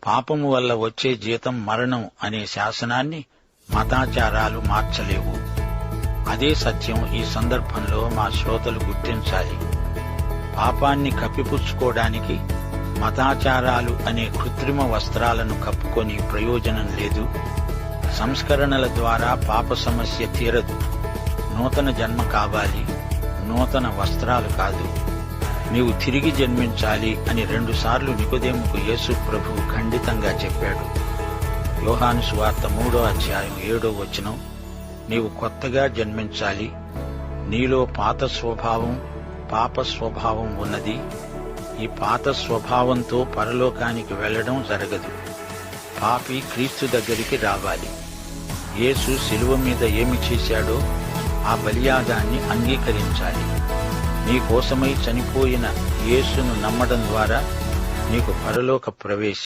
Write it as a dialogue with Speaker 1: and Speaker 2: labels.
Speaker 1: పాపము వల్ల వచ్చే జీతం మరణం అనే శాసనాన్ని మతాచారాలు మార్చలేవు. అదే సత్యం ఈ సందర్భంలో మా శ్రోతలు గుర్తించాలి. పాపాన్ని కప్పిపుచ్చుకోవడానికి మతాచారాలు అనే కృత్రిమ వస్త్రాలను కప్పుకొని ప్రయోజనం లేదు. సంస్కరణల ద్వారా పాప సమస్య తీరదు. నూతన జన్మ కావాలి, నూతన వస్త్రాలు కాదు. నీవు తిరిగి జన్మించాలి అని 2 సార్లు నికోదేముకు యేసు ప్రభువు ఖండితంగా చెప్పాడు. యోహాను సువార్త 3వ అధ్యాయం 7వ వచనం, నీవు కొత్తగా జన్మించాలి. నీలో పాత స్వభావం, పాప స్వభావం ఉన్నది. ఈ పాత స్వభావంతో పరలోకానికి వెళ్లడం జరగదు. పాపి క్రీస్తు దగ్గరికి రావాలి. యేసు శిలువ మీద ఏమి చేశాడో ఆ బలియాగాన్ని అంగీకరించాలి. నీ కోసమై చనిపోయిన యేసును నమ్మడం ద్వారా నీకు పరలోక ప్రవేశం.